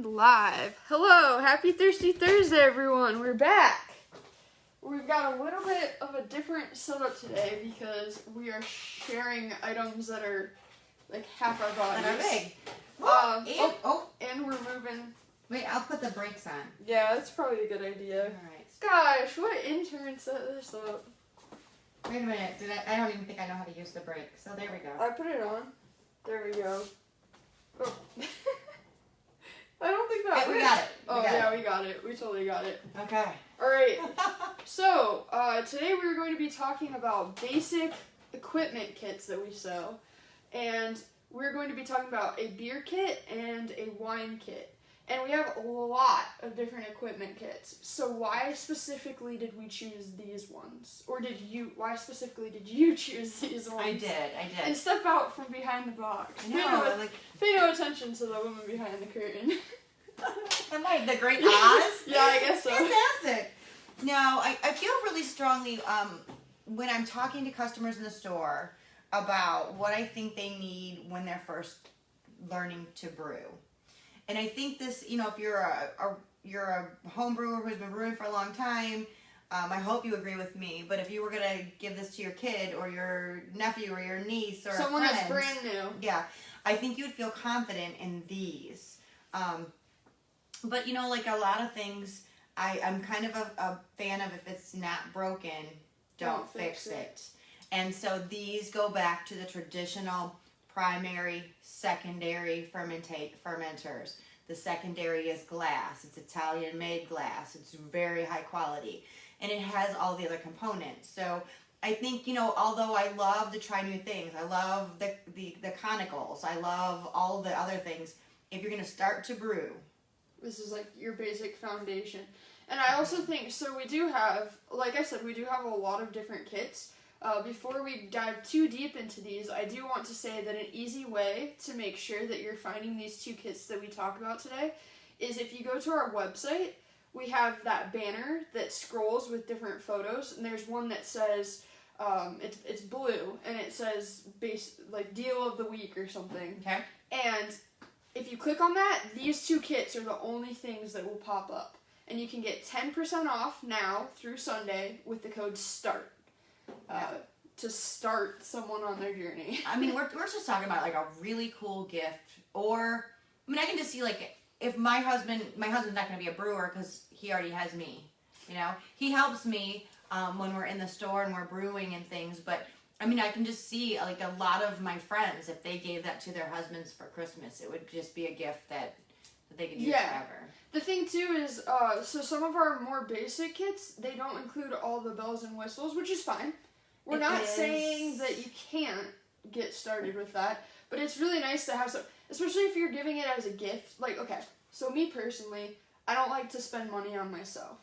live. Hello, happy Thirsty Thursday, everyone. We're back. We've got a little bit of a different setup today because we are sharing items that are like half our bodies. That are big. And we're moving. Wait, I'll put the brakes on. Yeah, that's probably a good idea. All right. Gosh, what intern set this up? Wait a minute. I don't even think I know how to use the brake. So there we go. I put it on. There we go. Oh. I don't think that. We got it. We got it. We totally got it. Okay. All right. So today we're going to be talking about basic equipment kits that we sell, and we're going to be talking about a beer kit and a wine kit. And we have a lot of different equipment kits. So why specifically did we choose these ones? Or why specifically did you choose these ones? I did. And step out from behind the box. Pay no attention to the woman behind the curtain. Am I the Great Oz? Yeah, I guess so. Fantastic. No, I feel really strongly when I'm talking to customers in the store about what I think they need when they're first learning to brew. And I think this, if you're a home brewer who's been brewing for a long time, I hope you agree with me. But if you were gonna give this to your kid or your nephew or your niece or someone a friend, that's brand new, yeah, I think you'd feel confident in these. But like a lot of things, I'm kind of a fan of if it's not broken, don't fix it. And so these go back to the traditional primary, secondary fermenters. The secondary is glass. It's Italian-made glass. It's very high quality. And it has all the other components. So I think, although I love to try new things, I love the conicals, I love all the other things, if you're going to start to brew, this is like your basic foundation. And I also think, so we do have, like I said, we do have a lot of different kits. Before we dive too deep into these, I do want to say that an easy way to make sure that you're finding these two kits that we talk about today is if you go to our website, we have that banner that scrolls with different photos, and there's one that says, it's blue, and it says deal of the week or something. Okay. And if you click on that, these two kits are the only things that will pop up. And you can get 10% off now through Sunday with the code START. To start someone on their journey. I mean, we're just talking about like a really cool gift, or I can just see like if my husband's not going to be a brewer because he already has me. He helps me when we're in the store and we're brewing and things. But I can just see like a lot of my friends, if they gave that to their husbands for Christmas, it would just be a gift that they could use forever. The thing too is, so some of our more basic kits, they don't include all the bells and whistles, which is fine. We're not saying that you can't get started with that, but it's really nice to have some, especially if you're giving it as a gift. Like, okay, so me personally, I don't like to spend money on myself.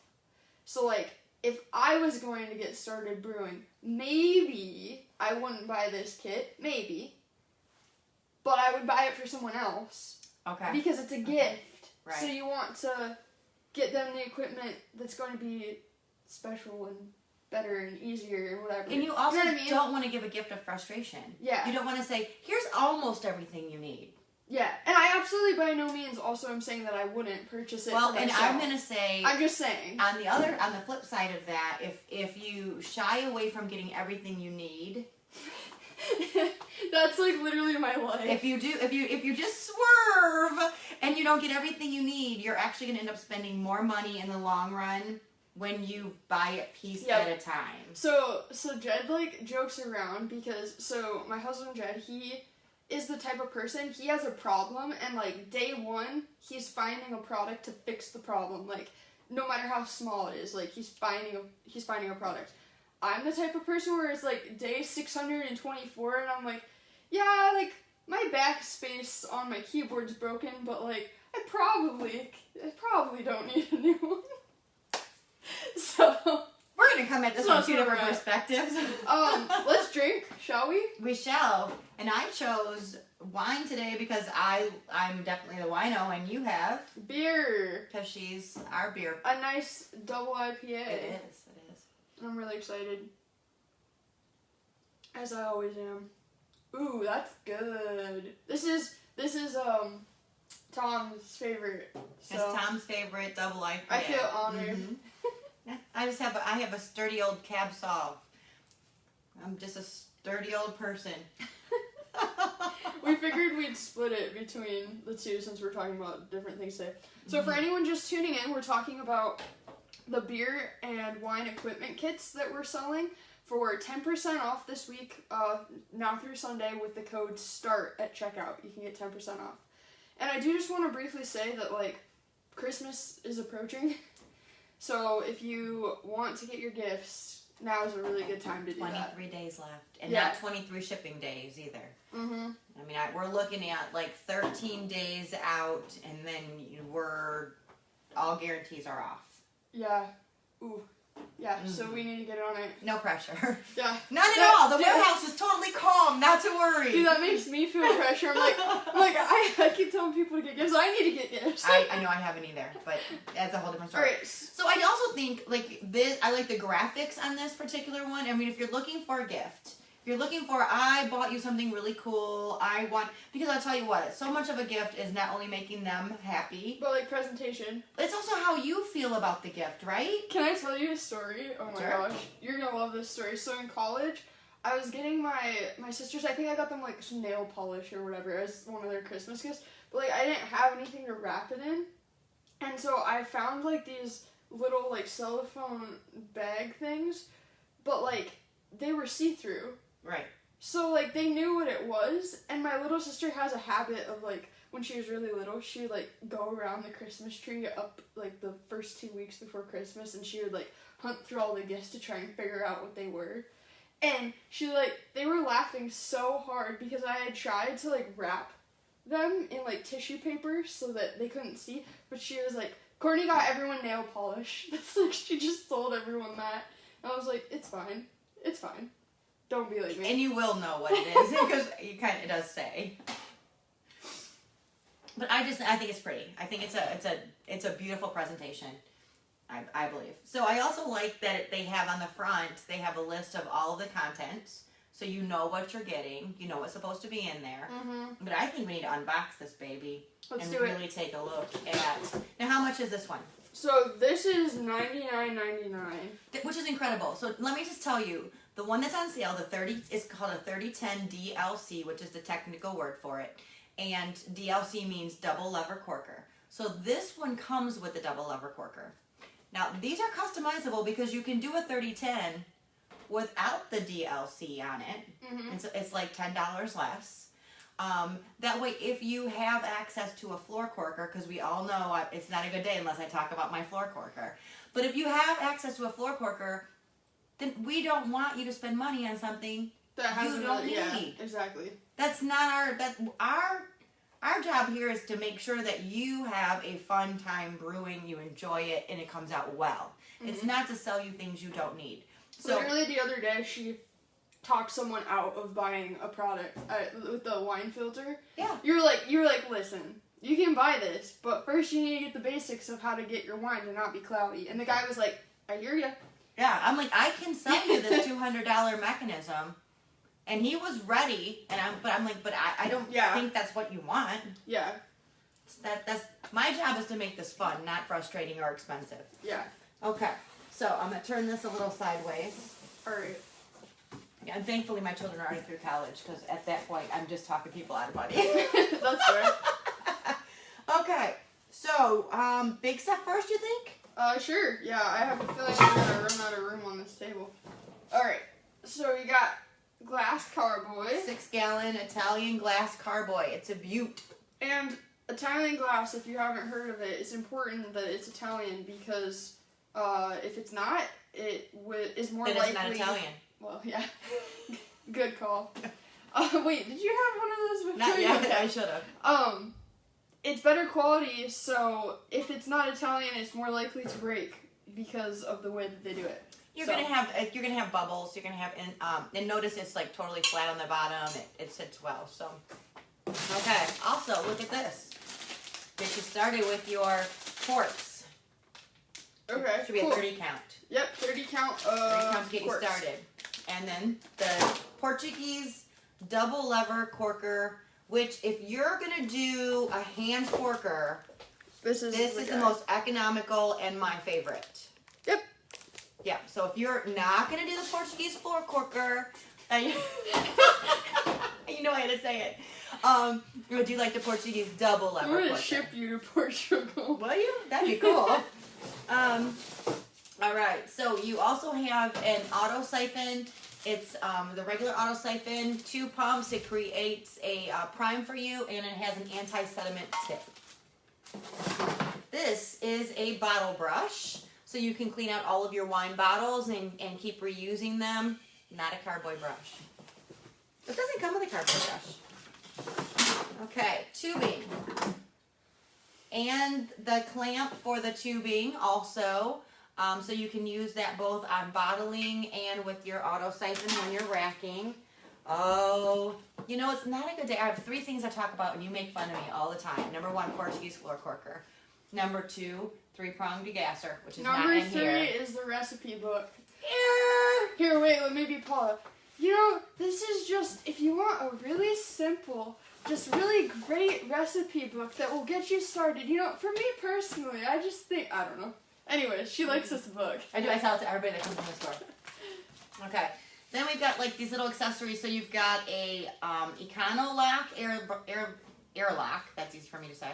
So like, if I was going to get started brewing, maybe I wouldn't buy this kit, maybe, but I would buy it for someone else. Okay. Because it's a gift. Right. So you want to get them the equipment that's going to be special and better and easier and whatever. And you also don't want to give a gift of frustration. Yeah. You don't want to say, here's almost everything you need. Yeah. And I absolutely by no means also am saying that I wouldn't purchase it for myself. And I'm going to say... I'm just saying. On the flip side of that, if you shy away from getting everything you need... That's like literally my life. If you just swerve and you don't get everything you need, you're actually going to end up spending more money in the long run when you buy it piece at a time. So Jed like jokes around because my husband Jed, he is the type of person, he has a problem and like day one he's finding a product to fix the problem, like no matter how small it is, like he's finding a product. I'm the type of person where it's like day 624 and I'm like, yeah, like my backspace on my keyboard's broken, but like I probably don't need a new one. So we're gonna come at this from two different perspectives. Let's drink, shall we? We shall. And I chose wine today because I'm definitely the wino, and you have beer because she's our beer. A nice double IPA. It is. I'm really excited, as I always am. Ooh, that's good. This is Tom's favorite. So It's Tom's favorite double IPA. I feel honored. Yeah, I have a sturdy old cab sauv. I'm just a sturdy old person. We figured we'd split it between the two since we're talking about different things today. So for anyone just tuning in, we're talking about the beer and wine equipment kits that we're selling for 10% off this week, now through Sunday with the code START at checkout. You can get 10% off. And I do just want to briefly say that, like, Christmas is approaching. So if you want to get your gifts, now is a really good time to do 23 days left. And Yeah. not 23 shipping days either. Mm-hmm. I mean, we're looking at like 13 days out, and then all guarantees are off. Yeah. Ooh. Yeah, so we need to get on it. No pressure. Yeah. Not at all. The warehouse is totally calm. Not to worry. Dude, that makes me feel pressure. I'm like I keep telling people to get gifts. I need to get gifts. I know I haven't either, but that's a whole different story. Alright. So I also think I like the graphics on this particular one. I mean, if you're looking for a gift, if you're looking for, I bought you something really cool, because I'll tell you what, so much of a gift is not only making them happy, But like presentation. it's also how you feel about the gift, right? Can I tell you a story? Oh my Sure. gosh. You're gonna love this story. So in college, I was getting my sisters, I think I got them like some nail polish or whatever as one of their Christmas gifts. But like I didn't have anything to wrap it in. And so I found like these little like cellophane bag things, but like they were see-through. Right. So, like, they knew what it was, and my little sister has a habit of, like, when she was really little, she would, like, go around the Christmas tree up, like, the first 2 weeks before Christmas, and she would, like, hunt through all the gifts to try and figure out what they were. And they were laughing so hard because I had tried to, like, wrap them in, like, tissue paper so that they couldn't see, but she was like, Courtney got everyone nail polish. That's, like, she just told everyone that. And I was like, it's fine. It's fine. Don't be like me. And you will know what it is because it does say. But I think it's pretty. I think it's a beautiful presentation. I believe. So I also like that they have on the front, they have a list of all of the contents, so you know what you're getting. You know what's supposed to be in there. Mm-hmm. But I think we need to unbox this baby Let's and do really take a look at. Now, how much is this one? So this is $99.99. Which is incredible. So let me just tell you, the one that's on sale, the 30 is called a 3010 DLC, which is the technical word for it. And DLC means double lever corker. So this one comes with the double lever corker. Now, these are customizable because you can do a 3010 without the DLC on it. Mm-hmm. And so it's like $10 less. That way, if you have access to a floor corker, because we all know it's not a good day unless I talk about my floor corker. But if you have access to a floor corker, then we don't want you to spend money on something That you don't need. Yeah, exactly. That's not our job here is to make sure that you have a fun time brewing, you enjoy it, and it comes out well. Mm-hmm. It's not to sell you things you don't need. So literally the other day, she talked someone out of buying a product with the wine filter. Yeah. You were like, listen, you can buy this, but first you need to get the basics of how to get your wine to not be cloudy. And the guy was like, I hear ya. Yeah, I'm like, I can sell you this $200 mechanism. And he was ready, but I don't think that's what you want. Yeah. That's my job is to make this fun, not frustrating or expensive. Yeah. Okay, so I'm gonna turn this a little sideways. All right. Yeah, and thankfully my children are already through college because at that point I'm just talking people out of money. That's fair. Okay, so big stuff first, you think? Sure. Yeah, I have a feeling I'm gonna run out of room on this table. All right. So you got glass Carboy. 6-gallon Italian glass Carboy. It's a beaut. And Italian glass, if you haven't heard of it, it's important that it's Italian because if it's not, it is more then likely. It's not Italian. Well, yeah. Good call. Wait, did you have one of those before? Not yet. I should have. It's better quality, so if it's not Italian, it's more likely to break because of the way that they do it. You're gonna have bubbles. You're gonna have and notice it's like totally flat on the bottom. It sits well. So okay. Also, look at this. Get you started with your quarts. Okay. Should be cool. a 30 count. Yep, 30 count. 30 count to get you started. And then the Portuguese double lever corker which if you're gonna do a hand corker, this is the most economical and my favorite. Yep. Yeah, so if you're not gonna do the Portuguese floor corker, you know I had to say it. Or do you like the Portuguese double lever corker? I'm gonna ship you to Portugal. Will you? That'd be cool. All right, so you also have an auto siphon. It's the regular auto siphon, 2 pumps. It creates a prime for you, and it has an anti-sediment tip. This is a bottle brush, so you can clean out all of your wine bottles and keep reusing them. Not a carboy brush. It doesn't come with a carboy brush. Okay, tubing. And the clamp for the tubing also. So you can use that both on bottling and with your auto siphon when you're racking. Oh, you know, it's not a good day. I have 3 things I talk about and you make fun of me all the time. Number 1, Portuguese floor corker. Number 2, 3-prong degasser, which is not in here. Number 3 is the recipe book. Here, wait, let me be Paula. You know, this is just, if you want a really simple, just really great recipe book that will get you started. You know, for me personally, I just think, I don't know. Anyways, she likes this book. I do. I sell it to everybody that comes in the store. Okay. Then we've got like these little accessories. So you've got a Econo lock, air lock. That's easy for me to say.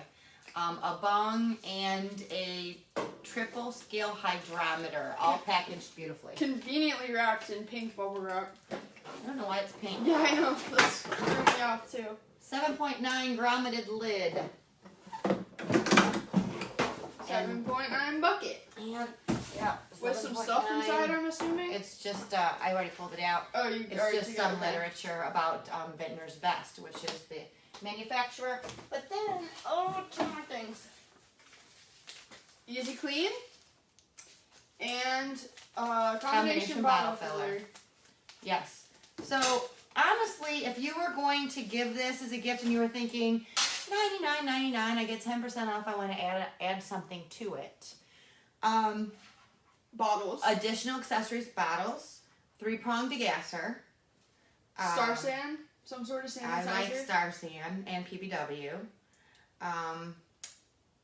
A bung and a triple scale hydrometer, all packaged beautifully. Conveniently wrapped in pink bubble wrap. I don't know why it's pink. Yeah, I know. That's threw me off too. 7.9 grommeted lid. 7.9 bucket. And yeah, with some stuff inside, I'm assuming. It's just I already pulled it out. Oh, you it's already just some literature about Vintner's Best, which is the manufacturer. But then, 2 more things. Easy clean and combination bottle filler. Yes. So honestly, if you were going to give this as a gift and you were thinking $99.99, I get 10% off, I want to add something to it. Bottles. Additional accessories, bottles, 3-prong degasser. Star San, some sort of sanitizer. I like Star San and PBW.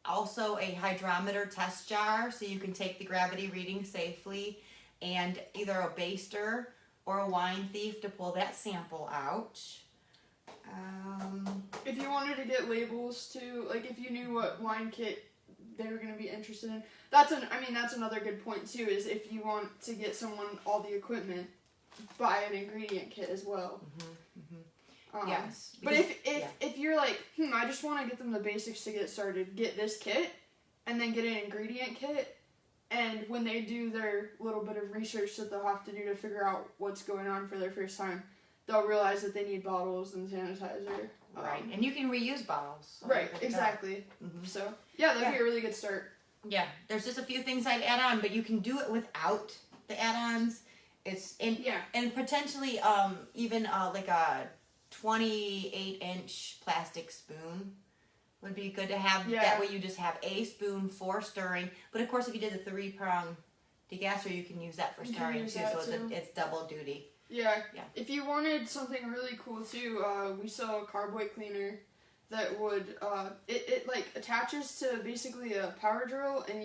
Also a hydrometer test jar, so you can take the gravity reading safely, and either a baster or a wine thief to pull that sample out. If you wanted to get labels too, like if you knew what wine kit they were going to be interested in, that's another good point too, is if you want to get someone all the equipment, buy an ingredient kit as well. Yes. But if you're like, I just want to get them the basics to get started, get this kit, and then get an ingredient kit, and when they do their little bit of research that they'll have to do to figure out what's going on for their first time, they'll realize that they need bottles and sanitizer. Right, and you can reuse bottles. So right, exactly. So, yeah, that'd be a really good start. Yeah, there's just a few things I'd add on, but you can do it without the add-ons. And potentially even like a 28-inch plastic spoon would be good to have. Yeah. That way you just have a spoon for stirring. But of course, if you did the 3-prong degasser, you can use that for stirring too. So it's double duty. Yeah. If you wanted something really cool too, we sell a Carboy Cleaner that would it like attaches to basically a power drill, and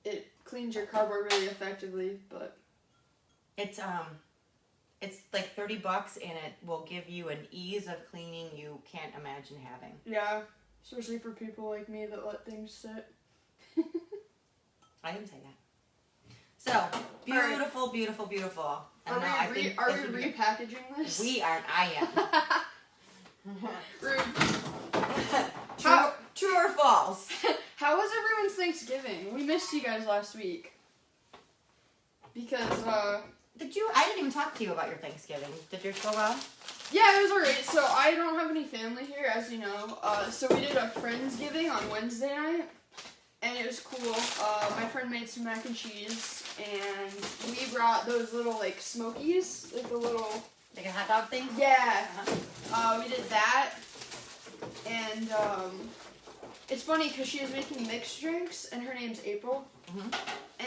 it cleans your carboy really effectively. But it's like $30, and it will give you an ease of cleaning you can't imagine having. Yeah, especially for people like me that let things sit. I didn't say that. So beautiful, beautiful, beautiful. Are we repackaging this? We are. I am. Rude. True or false? How was everyone's Thanksgiving? We missed you guys last week. Because, I didn't even talk to you about your Thanksgiving. Did yours go well? Yeah, it was alright. So I don't have any family here, as you know. So we did a Friendsgiving on Wednesday night. And it was cool. My friend made some mac and cheese, and we brought those little, like, smokies, like the little... Like a hot dog thing? Yeah. We did that, and it's funny because she was making mixed drinks, and her name's April,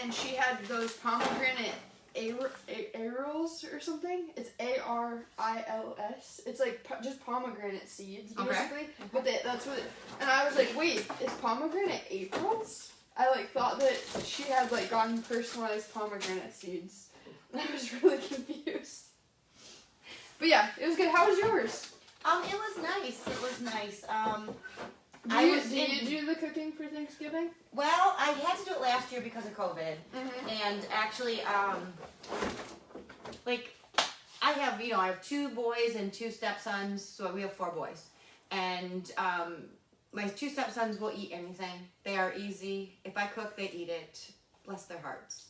and she had those pomegranate Arils or something. It's ARILS. It's like just pomegranate seeds, basically. Okay. But that's what. And I was like, wait, is pomegranate April's? I like thought that she had like gotten personalized pomegranate seeds. And I was really confused. But yeah, it was good. How was yours? It was nice. It was nice. Did you do the cooking for Thanksgiving? Well, I had to do it last year because of COVID. Mm-hmm. And actually, like, I have 2 boys and 2 stepsons, so we have 4 boys. And my 2 stepsons will eat anything. They are easy. If I cook, they eat it. Bless their hearts.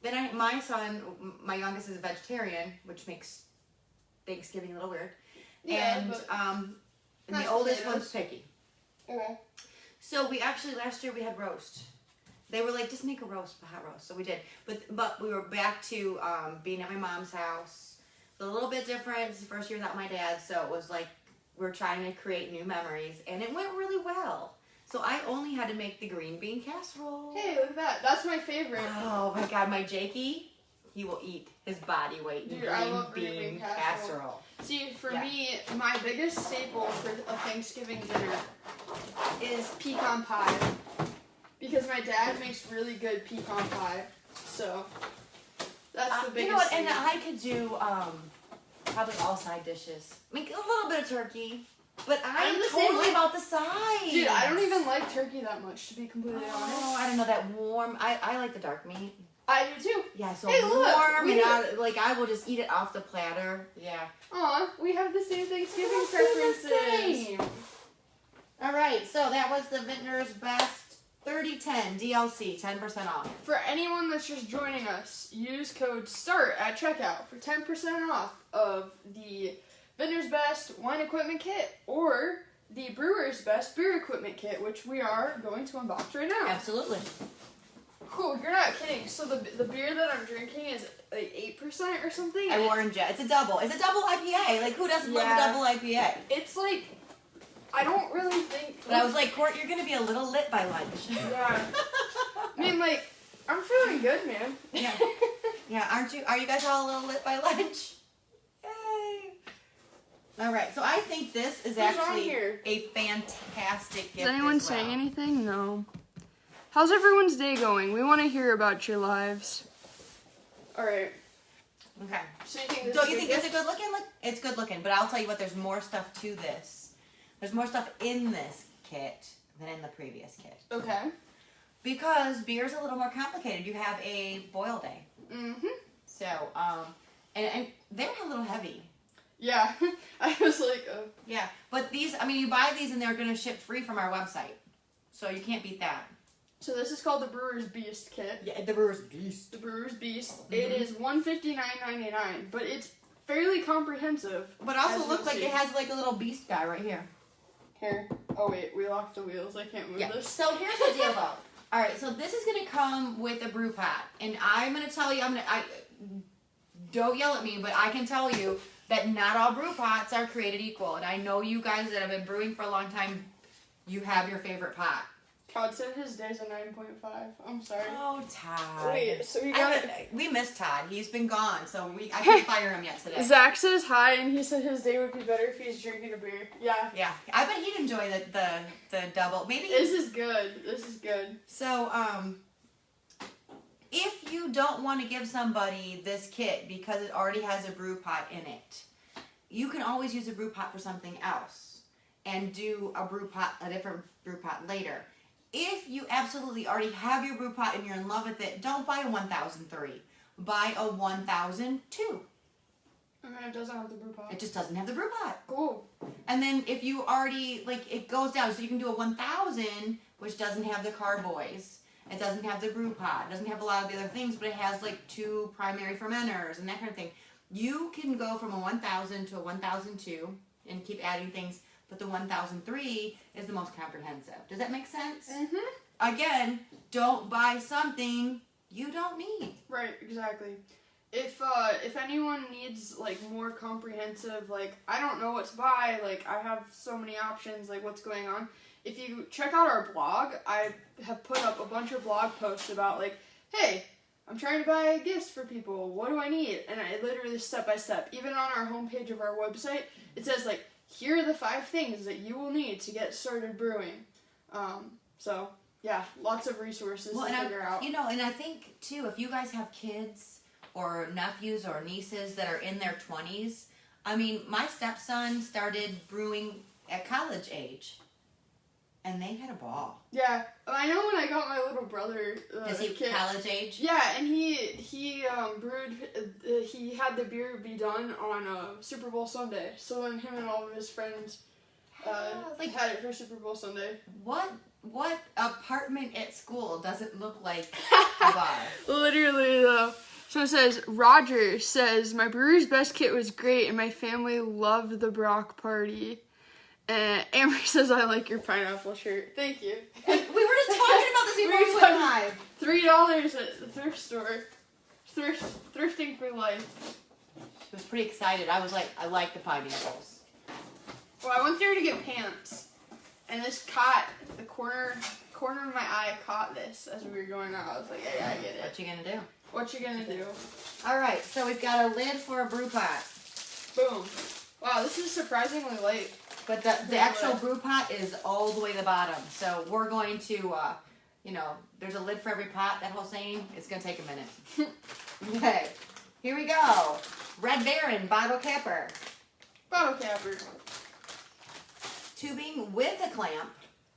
Then my son, my youngest, is a vegetarian, which makes Thanksgiving a little weird. Yeah, and nice the oldest potatoes. one's picky. Okay. So we actually, last year we had roast. They were like, just make a roast, a hot roast. So we did. But we were back to being at my mom's house. It's a little bit different. It's the first year without my dad, so it was like we're trying to create new memories. And it went really well. So I only had to make the green bean casserole. Hey, look at that. That's my favorite. Oh my God, my Jakey, he will eat his body weight in green bean casserole. See, for me, my biggest staple for a Thanksgiving dinner is pecan pie. Because my dad makes really good pecan pie. So, that's the biggest You know what, thing. and I could do probably all side dishes. Make a little bit of turkey. But I'm the same totally way. about the sides. Dude, I don't even like turkey that much, to be completely honest. Oh, I don't know, that warm. I like the dark meat. I do too. Yeah, so Hey, look, warm, and I will just eat it off the platter. Yeah. Aw, we have the same Thanksgiving Let's do the preferences. same. All right, so that was the Vintner's Best 3010 DLC, 10% off. For anyone that's just joining us, use code START at checkout for 10% off of the Vintner's Best Wine Equipment Kit or the Brewer's Best Beer Equipment Kit, which we are going to unbox right now. Absolutely. Cool, you're not kidding. So the beer that I'm drinking is like 8% or something. I warned you. It's a double. It's a double IPA. Like, who doesn't love a double IPA? It's like, I don't really think... But I was like, Court, you're going to be a little lit by lunch. Yeah. I mean, like, I'm feeling good, man. Yeah. Yeah, aren't you? Are you guys all a little lit by lunch? Yay. All right, so I think this is Who's on actually here? a fantastic gift. Is anyone saying anything? No. How's everyone's day going? We want to hear about your lives. All right. Okay. So you think this Don't is you a think good it's a good looking? Look, it's good looking, but I'll tell you what. There's more stuff to this. There's more stuff in this kit than in the previous kit. Okay. Because beer's a little more complicated. You have a boil day. Mm-hmm. So, and they're a little heavy. Yeah. I was like, oh. Yeah, but these, I mean, you buy these and they're going to ship free from our website. So you can't beat that. So this is called the Brewers Beast Kit. Yeah, the Brewers Beast. The Brewers Beast. Mm-hmm. It is $159.99, but it's fairly comprehensive. But also as look you'll like see. it has like a little beast guy right here. Here. Oh wait, we locked the wheels. I can't move Yeah. this. So here's the deal though. All right, so this is going to come with a brew pot. And I'm going to tell you, don't yell at me, but I can tell you that not all brew pots are created equal. And I know you guys that have been brewing for a long time, you have your favorite pot. Todd said his day's a 9.5. I'm sorry. Oh, Todd. Wait, so we got it. We miss Todd. He's been gone, so I can't fire him yet today. Zach says hi, and he said his day would be better if he's drinking a beer. Yeah. Yeah, I bet he'd enjoy the double. Maybe. This is good. This is good. So, if you don't want to give somebody this kit because it already has a brew pot in it, you can always use a brew pot for something else and do a different brew pot later. If you absolutely already have your brew pot and you're in love with it, don't buy a 1003. Buy a 1002. And then it doesn't have the brew pot. It just doesn't have the brew pot. Cool. And then if you already, like, it goes down. So you can do a 1000, which doesn't have the carboys. It doesn't have the brew pot. It doesn't have a lot of the other things, but it has, like, 2 primary fermenters and that kind of thing. You can go from a 1000 to a 1002 and keep adding things, but the 1003 is the most comprehensive. Does that make sense? Mm-hmm. Again, don't buy something you don't need. Right, exactly. If anyone needs, like, more comprehensive, like, I don't know what to buy, like, I have so many options, like, what's going on. If you check out our blog, I have put up a bunch of blog posts about, like, hey, I'm trying to buy gifts for people. What do I need? And I literally step by step. Even on our homepage of our website, it says like, here are the 5 things that you will need to get started brewing. So yeah, lots of resources to figure out. You know, and I think too, if you guys have kids or nephews or nieces that are in their 20s, I mean, my stepson started brewing at college age. And they had a ball. Yeah, I know when I got my little brother. Is he kid, college age? Yeah, and he brewed. He had the beer be done on Super Bowl Sunday. So then him and all of his friends had it for Super Bowl Sunday. What apartment at school doesn't look like a bar? Literally though. So it says, Roger says, my Brewer's Best Kit was great and my family loved the Brock party. And Amber says, I like your pineapple shirt. Thank you. We were just talking about this before we went live. $3 at the thrift store. Thrifting for life. She was pretty excited. I was like, I like the pineapples. Well, I went there to get pants. And this caught, the corner of my eye caught this as we were going out. I was like, yeah, I get it. What you gonna do? What you gonna do? Alright, so we've got a lid for a brew pot. Boom. Wow, this is surprisingly light. But the actual brew pot is all the way to the bottom. So we're going to, there's a lid for every pot, that whole saying. It's going to take a minute. Okay, here we go. Red Baron bottle capper. Bottle capper. Tubing with a clamp.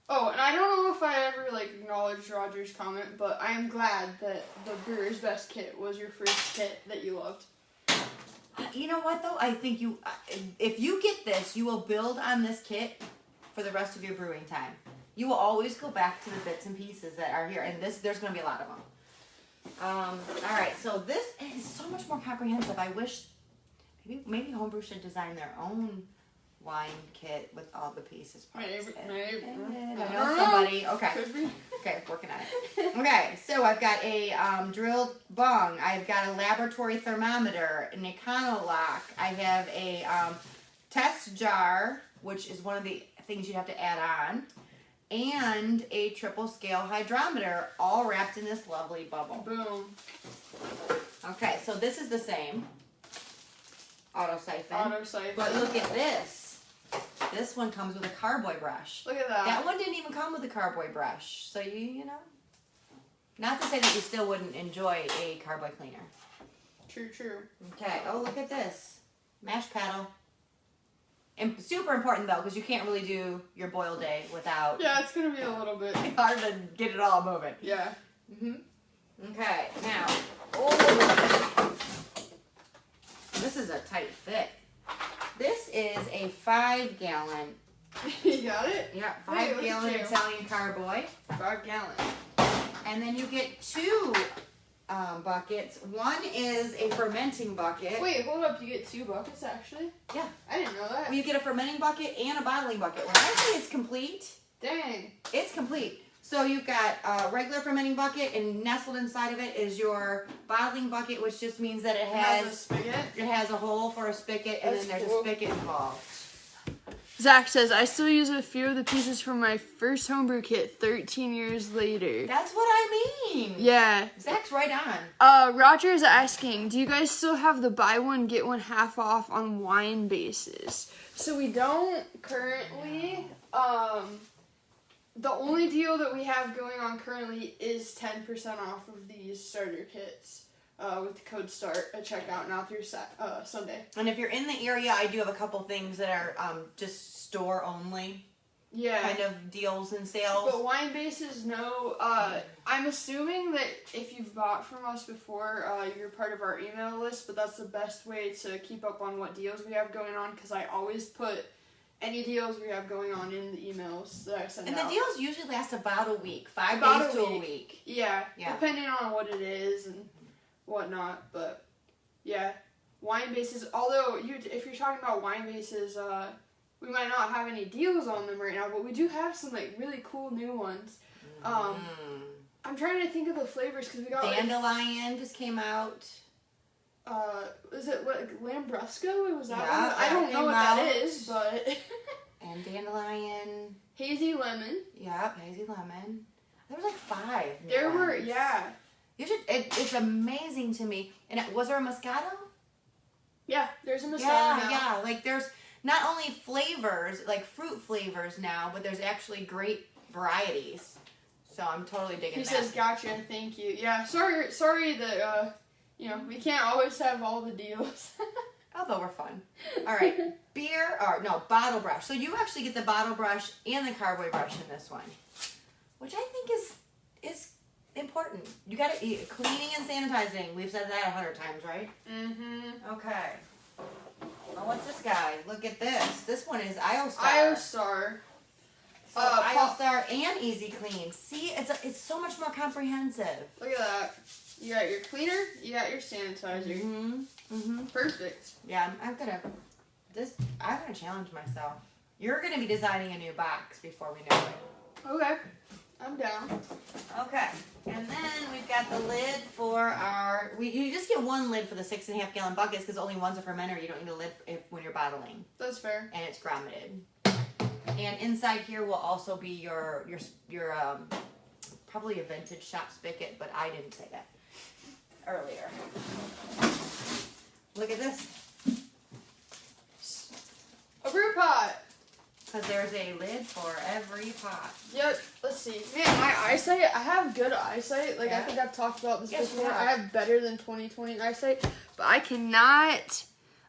Oh, and I don't know if I ever, acknowledged Roger's comment, but I am glad that the Brewer's Best Kit was your first kit that you loved. You know what, though? I think if you get this, you will build on this kit for the rest of your brewing time. You will always go back to the bits and pieces that are here, and there's going to be a lot of them. All right, so this is so much more comprehensive. I wish maybe Homebrew should design their own wine kit with all the pieces. Maybe. I know somebody. Okay. Could be. Okay, working on it. Okay, so I've got a drilled bung. I've got a laboratory thermometer, an econolock. I have a test jar, which is one of the things you have to add on, and a triple scale hydrometer, all wrapped in this lovely bubble. Boom. Okay, so this is the same. Auto siphon. But look at this. This one comes with a carboy brush. Look at that. That one didn't even come with a carboy brush. So you know. Not to say that you still wouldn't enjoy a carboy cleaner. True. Okay. Oh, look at this. Mash paddle. And super important though, because you can't really do your boil day without. Yeah, it's gonna be a little bit hard to get it all moving. Yeah. Okay. Now. Oh. This is a tight fit. This is a 5-gallon. You got it? Yeah, 5-gallon Italian carboy. 5 gallons. And then you get 2 buckets. One is a fermenting bucket. Wait, hold up. You get 2 buckets actually? Yeah. I didn't know that. Well, you get a fermenting bucket and a bottling bucket. When I say it's complete, Dang. it's complete. So you've got a regular fermenting bucket, and nestled inside of it is your bottling bucket, which just means that it has a spigot. It has a hole for a spigot, and That's then there's cool. a spigot involved. Zach says, I still use a few of the pieces from my first homebrew kit 13 years later. That's what I mean. Yeah. Zach's right on. Roger is asking, do you guys still have the buy one, get one half off on wine bases? So we don't currently. The only deal that we have going on currently is 10% off of these starter kits with the code START at checkout now through Sunday. And if you're in the area, I do have a couple things that are just store only. Yeah. Kind of deals and sales. But wine bases, no. I'm assuming that if you've bought from us before, you're part of our email list, but that's the best way to keep up on what deals we have going on, because I always put any deals we have going on in the emails that I send out. And the deals usually last about a week, 5 About days a to a week. week. Yeah, depending on what it is and whatnot. But yeah, wine bases. Although if you're talking about wine bases, we might not have any deals on them right now, but we do have some really cool new ones. I'm trying to think of the flavors because we got Dandelion just came out. Is it Lambrusco? Was that one? Yeah, I don't know what that is, but and dandelion. Hazy lemon. Yep, hazy lemon. There was 5. There were, ones. yeah. You should. It's amazing to me. And was there a Moscato? Yeah, there's a Moscato now. Yeah. Like there's not only flavors, like fruit flavors now, but there's actually great varieties. So I'm totally digging He that. says, "Gotcha, thank you." Yeah, sorry that we can't always have all the deals. Although we're fun. All right, bottle brush. So you actually get the bottle brush and the Carboy brush in this one, which I think is important. You got to eat cleaning and sanitizing. We've said that 100 times, right? Mm-hmm. Okay. Well, what's this guy? Look at this. This one is IOStar. IOStar. So IOStar and Easy Clean. See, it's so much more comprehensive. Look at that. You got your cleaner. You got your sanitizer. Mm-hmm. Perfect. Yeah, I'm gonna challenge myself. You're gonna be designing a new box before we know it. Okay. I'm down. Okay, and then we've got the lid for our. You just get one lid for the 6.5 gallon buckets because only one's a fermenter. You don't need a lid when you're bottling. That's fair. And it's grommeted. And inside here will also be your probably a vintage shop spigot, but I didn't say that earlier. Look at this. A brew pot. Because there's a lid for every pot. Yep. Let's see. Man, my eyesight, I have good eyesight. Like, I think I've talked about this before. Yeah. I have better than 20/20 eyesight. But I cannot...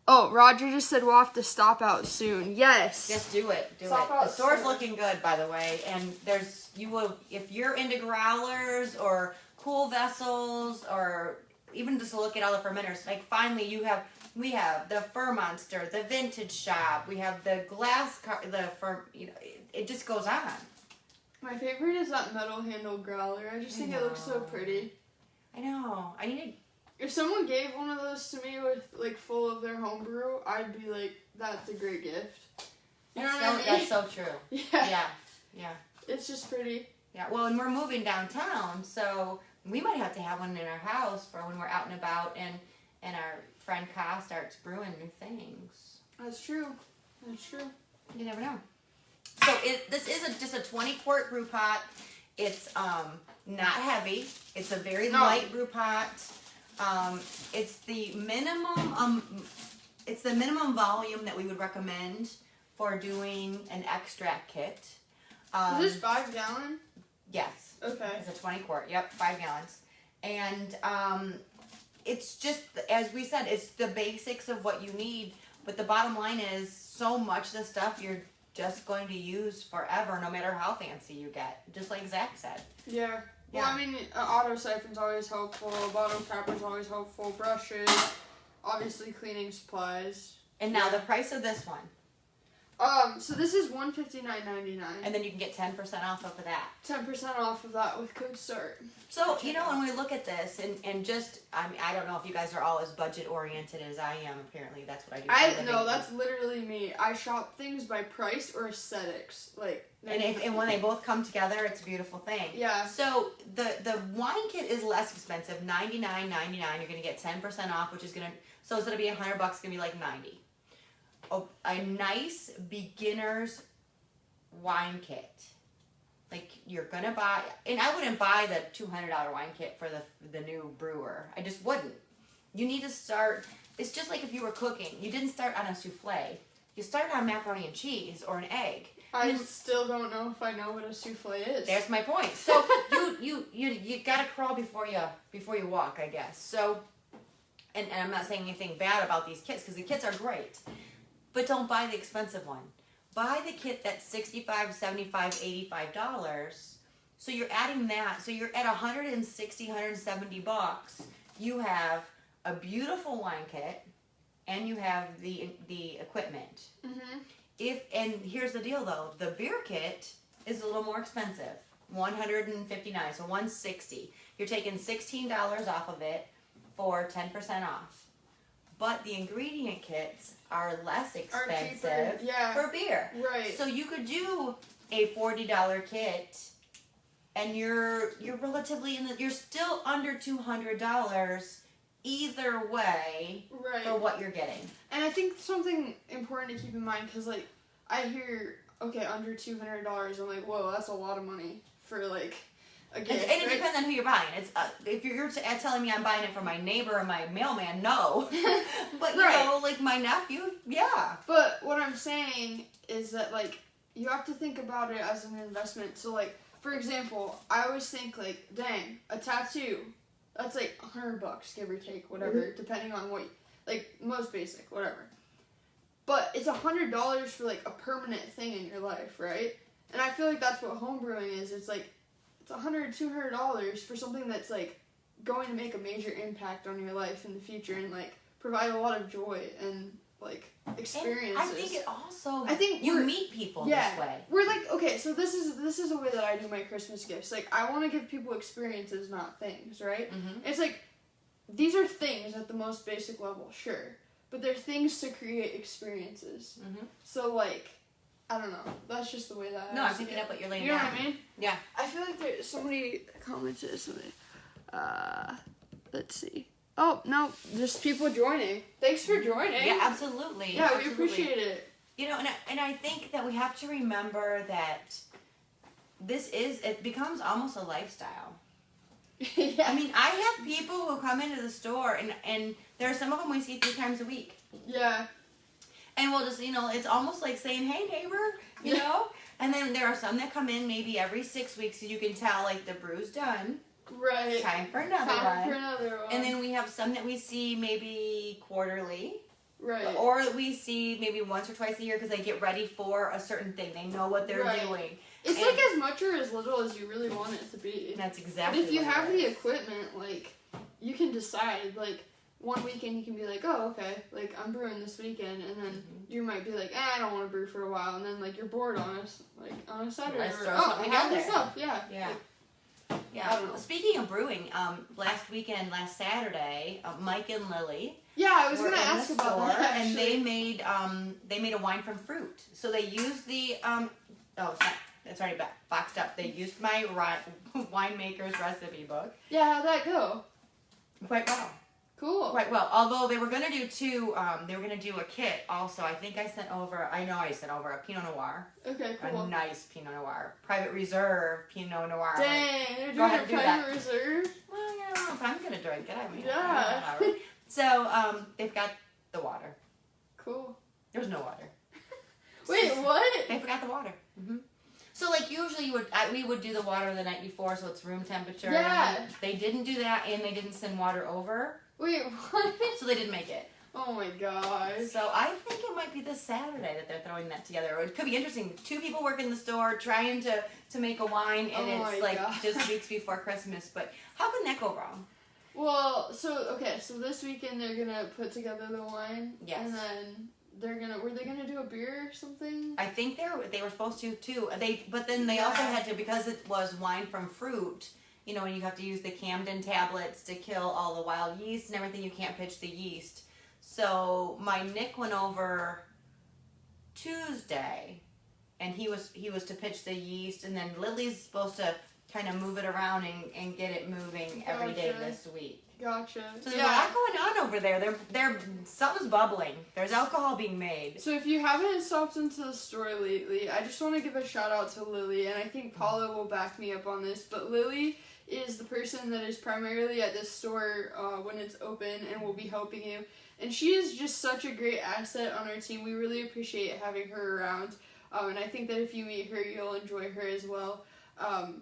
Oh, Roger just said we'll have to stop out soon. Yes. Just do it. Stop The out store's soon. looking good, by the way. And if you're into growlers or cool vessels or even just look at all the fermenters, like finally we have the Fur Monster, the Vintage Shop, we have the it just goes on. My favorite is that metal handle growler. I just think it looks so pretty. I know. If someone gave one of those to me with like full of their homebrew, I'd be like, that's a great gift. You know what I mean? That's so true. Yeah. It's just pretty. Yeah. Well, and we're moving downtown, so we might have to have one in our house for when we're out and about and our friend Ka starts brewing new things. That's true. You never know. So this is just a 20-quart brew pot. It's not heavy. It's a very light brew pot. It's the minimum volume that we would recommend for doing an extract kit. Is this 5 gallon? Yes. Okay. It's a 20 quart. Yep, 5 gallons. And it's just, as we said, it's the basics of what you need. But the bottom line is so much of the stuff you're just going to use forever, no matter how fancy you get. Just like Zach said. Yeah. Well, I mean, auto siphon's always helpful. Bottle capper's always helpful. Brushes. Obviously, cleaning supplies. And now the price of this one. So this is $159.99. And then you can get 10% off of that. 10% off of that with code START. So, when we look at this, and just, I don't know if you guys are all as budget oriented as I am. Apparently, that's what I do. No, that's literally me. I shop things by price or aesthetics. And when they both come together, it's a beautiful thing. Yeah. So the wine kit is less expensive, $99.99. You're gonna get 10% off, which is so instead of being $100, it's gonna be like $90. Oh, a nice beginner's wine kit. Like you're gonna buy, and I wouldn't buy the $200 wine kit for the new brewer. I just wouldn't. You need to start. It's just like if you were cooking. You didn't start on a souffle. You started on macaroni and cheese or an egg. I still don't know if I know what a souffle is. There's my point. So you gotta crawl before you walk, I guess. So, and I'm not saying anything bad about these kits because the kits are great, but don't buy the expensive one. Buy the kit that's $65, $75, $85. So you're adding that. So you're at $160, $170. You have a beautiful wine kit, and you have the equipment. Mm-hmm. And here's the deal though, the beer kit is a little more expensive, $159, so $160. You're taking $16 off of it for 10% off. But the ingredient kits are less expensive for beer. Right. So you could do a $40 kit, and you're relatively you're still under $200 either way for what you're getting. And I think something important to keep in mind, because I hear under $200, I'm like, whoa, that's a lot of money for a And gift. it depends on who you're buying. It's if you're telling me I'm buying it for my neighbor or my mailman, no. But you know, like my nephew, yeah. But what I'm saying is that like you have to think about it as an investment. So like for example, I always think like, dang, a tattoo, that's like $100, give or take, whatever, depending on what, like most basic, whatever. But it's $100 for like a permanent thing in your life, right? And I feel like that's what homebrewing is. It's like it's $100, $200 for something that's like going to make a major impact on your life in the future and like provide a lot of joy and like experiences. And I think it also. I think you meet people this way. We're like, okay, so this is the way that I do my Christmas gifts. Like I want to give people experiences, not things, right? Mm-hmm. It's like these are things at the most basic level, sure, but they're things to create experiences. Mm-hmm. So like, I don't know. That's just the way that. No, I'm picking up what you're laying down. You know down. what I mean? Yeah. I feel like there's somebody commented something. Let's see. Oh, no, just people joining. Thanks for joining. Yeah, absolutely. Yeah, absolutely. we appreciate it. You know, and I think that we have to remember that it becomes almost a lifestyle. Yeah. I mean, I have people who come into the store, and there are some of them we see 3 times a week. Yeah. And we'll just, you know, it's almost like saying, hey, neighbor, you know? And then there are some that come in maybe every 6 weeks, so you can tell, like, the brew's done. Right. It's time for another one. And then we have some that we see maybe quarterly. Right. Or we see maybe once or twice a year because they get ready for a certain thing. They know what they're doing. It's like as much or as little as you really want it to be. That's exactly But if you what have it the is. equipment, like, you can decide, like, one weekend you can be like, oh, okay, like, I'm brewing this weekend, and then you might be like, I don't want to brew for a while, and then, like, you're bored on a Saturday. Let's or, throw oh, something I have out this there. stuff, yeah. Yeah. Like, Yeah. I don't know. Speaking of brewing, last Saturday, Mike and Lily Yeah, I was were going to in ask the about store, that, actually. and they made a wine from fruit. So they used the it's already boxed up. They used my winemaker's recipe book. Yeah, how'd that go? Quite well. Cool. Quite well. Although they were going to do they were going to do a kit also. I think I sent over a Pinot Noir. Okay, cool. A nice Pinot Noir. Private Reserve Pinot Noir. Dang, they're Go doing ahead a and do private that. reserve? Well, I don't know if I'm going to drink it. I mean, Yeah. whatever. So, they've got the water. Cool. There's no water. Wait, what? They forgot the water. Mm-hmm. So, like, usually we would do the water the night before, so it's room temperature. Yeah. They didn't do that, and they didn't send water over, Wait, what? so they didn't make it. Oh my gosh. So I think it might be this Saturday that they're throwing that together. Or it could be interesting. 2 people work in the store trying to make a wine, and Oh it's my like gosh. just weeks before Christmas. But how can that go wrong? Well, so this weekend they're gonna put together the wine. Yes. And then were they gonna do a beer or something? I think they were supposed to too. But then they also had to, because it was wine from fruit. You know, and you have to use the Camden tablets to kill all the wild yeast and everything. You can't pitch the yeast. So my Nick went over Tuesday, and he was to pitch the yeast, and then Lily's supposed to kind of move it around and get it moving every day Gotcha. this week. Gotcha. So there's a lot going on over there. Something's bubbling. There's alcohol being made. So if you haven't stopped into the store lately, I just want to give a shout out to Lily, and I think Paula will back me up on this, but Lily is the person that is primarily at this store when it's open and will be helping you. And she is just such a great asset on our team. We really appreciate having her around. And I think that if you meet her, you'll enjoy her as well.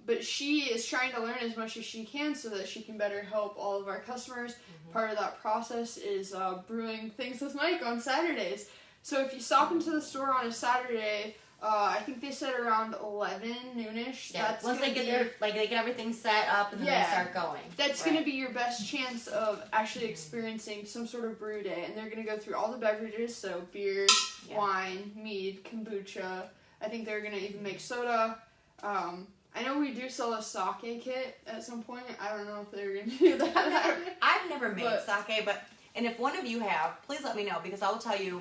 But she is trying to learn as much as she can so that she can better help all of our customers. Mm-hmm. Part of that process is brewing things with Mike on Saturdays. So if you stop into the store on a Saturday, I think they said around 11 noonish. Yeah. Once they get they get everything set up and then they start going. That's going to be your best chance of actually experiencing some sort of brew day. And they're going to go through all the beverages, so beer, wine, mead, kombucha. I think they're going to even make soda. I know we do sell a sake kit at some point. I don't know if they're going to do that. I've never made sake, and if one of you have, please let me know, because I will tell you.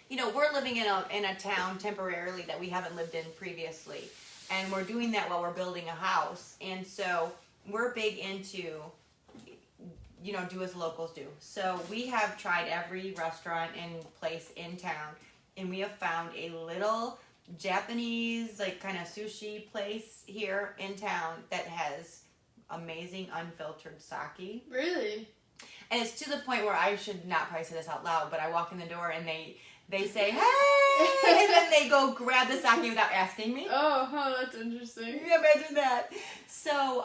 You know, we're living in a town temporarily that we haven't lived in previously, and we're doing that while we're building a house, and so we're big into, you know, do as locals do. So we have tried every restaurant and place in town, and we have found a little Japanese, like, kind of sushi place here in town that has amazing unfiltered sake. Really? And it's to the point where I should not probably say this out loud, but I walk in the door and they say, hey! And then they go grab the sake without asking me. Oh, that's interesting. You can imagine that. So,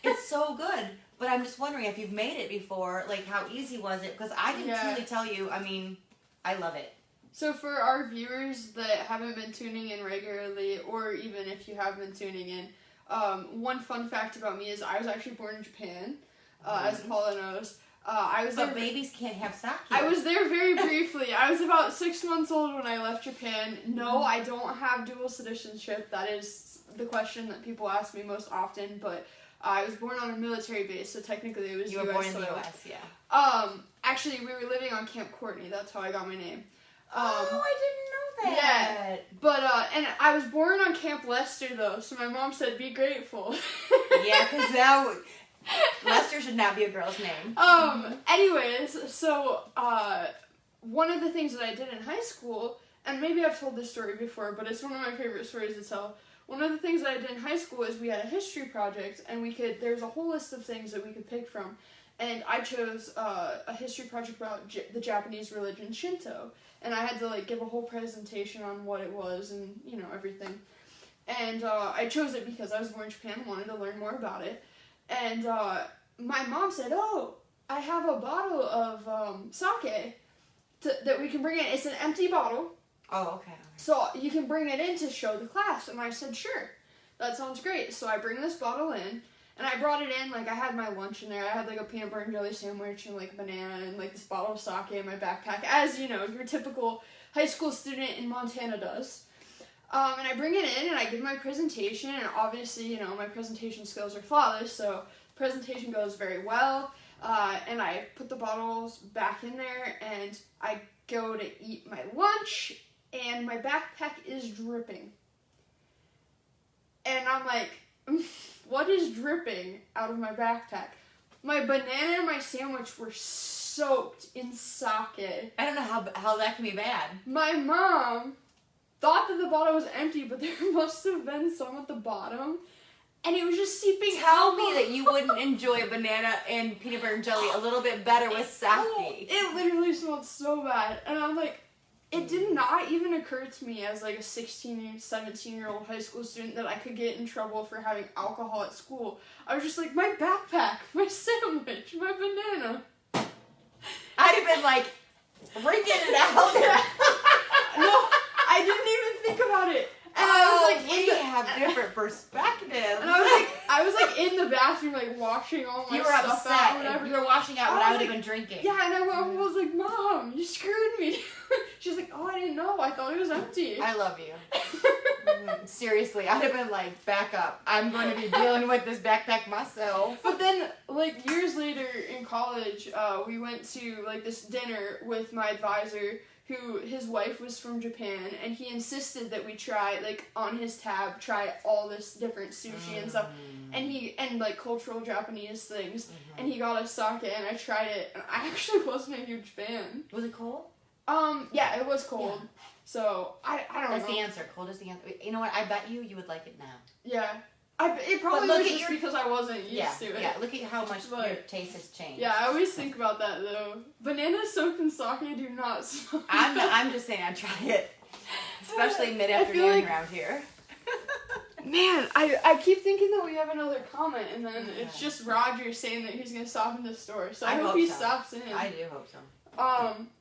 it's so good. But I'm just wondering if you've made it before, like, how easy was it? Because I can truly tell you, I mean, I love it. So for our viewers that haven't been tuning in regularly, or even if you have been tuning in, one fun fact about me is I was actually born in Japan, as Paula knows. But babies can't have sake. I was there very briefly. I was about 6 months old when I left Japan. No, I don't have dual citizenship. That is the question that people ask me most often, but I was born on a military base, so technically it was You US were born in soil. the US, yeah. Actually, we were living on Camp Courtney. That's how I got my name. I didn't know that. Yeah, but, and I was born on Camp Lester, though, so my mom said, be grateful. Yeah, because now, Lester should not be a girl's name. Anyways, so, one of the things that I did in high school, and maybe I've told this story before, but it's one of my favorite stories to tell. One of the things that I did in high school is we had a history project, and there's a whole list of things that we could pick from. And I chose a history project about the Japanese religion Shinto. And I had to, like, give a whole presentation on what it was and, you know, everything. And I chose it because I was born in Japan and wanted to learn more about it. And my mom said, oh, I have a bottle of sake that we can bring in. It's an empty bottle. Oh, okay. So you can bring it in to show the class. And I said, sure, that sounds great. So I bring this bottle in, and I brought it in, like, I had my lunch in there. I had, like, a peanut butter and jelly sandwich and, like, banana and, like, this bottle of sake in my backpack, as, you know, your typical high school student in Montana does. And I bring it in, and I give my presentation, and obviously, you know, my presentation skills are flawless, so presentation goes very well. And I put the bottles back in there, and I go to eat my lunch, and my backpack is dripping. And I'm like, what is dripping out of my backpack? My banana and my sandwich were soaked in sake. I don't know how that can be bad. My mom thought that the bottle was empty, but there must have been some at the bottom. And it was just seeping out. Tell me that you wouldn't enjoy banana and peanut butter and jelly a little bit better with sake. It literally smelled so bad. And I'm like, it did not even occur to me as like a 16, 17-year-old high school student that I could get in trouble for having alcohol at school. I was just like, my backpack, my sandwich, my banana. I'd have been like, freaking it out. No, I didn't even think about it. And I was like, we have different perspectives. And I was like in the bathroom, like washing all my you were stuff upset. out. Whatever. You were washing out when I would have been drinking. Yeah, and I was like, Mom, you screwed me. She's like, oh, I didn't know. I thought it was empty. I love you. Seriously, I'd have been like, back up. I'm going to be dealing with this backpack myself. But then, like, years later in college, we went to, like, this dinner with my advisor, who, his wife was from Japan, and he insisted that we try, like, on his tab, try all this different sushi and stuff, and like, cultural Japanese things, and he got us sake, and I tried it, and I actually wasn't a huge fan. Was it cold? Yeah, it was cold. Yeah. So, I don't know. That's the answer. Cold is the answer. You know what? I bet you would like it now. Yeah. It probably was just because I wasn't used to it. Yeah, look at how much your taste has changed. Yeah, I always think about that, though. Bananas soaked in sake do not smell. I'm just saying I'd try it. Especially mid-afternoon around here. Man, I keep thinking that we have another comment, and then it's just Roger saying that he's going to stop in the store. So I hope he stops in. I do hope so.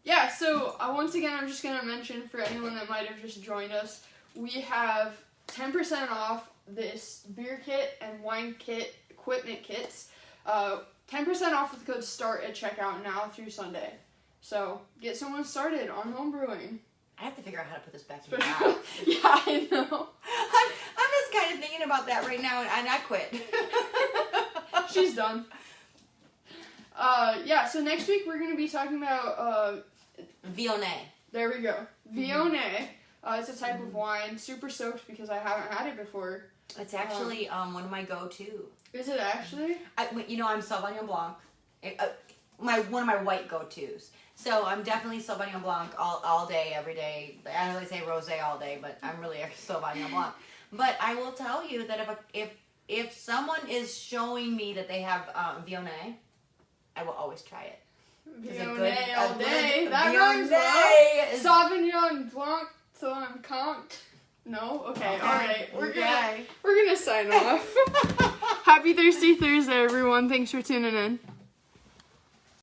Yeah, so once again, I'm just going to mention for anyone that might have just joined us, we have 10% off this beer kit and wine kit equipment kits. 10% off with the code START at checkout now through Sunday. So get someone started on home brewing. I have to figure out how to put this back in my mouth. Yeah, I know. I'm just kind of thinking about that right now, and I quit. She's done. Yeah, so next week we're going to be talking about Viognier. There we go. Viognier. It's a type of wine, super soaked because I haven't had it before. It's actually one of my go-to. Is it actually? I'm Sauvignon Blanc. one of my white go-tos. So I'm definitely Sauvignon Blanc all day, every day. I know they say rosé all day, but I'm really a Sauvignon Blanc. But I will tell you that if someone is showing me that they have Viognier, I will always try it. Viognier all day. That rhymes well. Sauvignon Blanc, Sauvignon Comte. No? Okay, alright. We're gonna sign off. Happy Thirsty Thursday, everyone. Thanks for tuning in.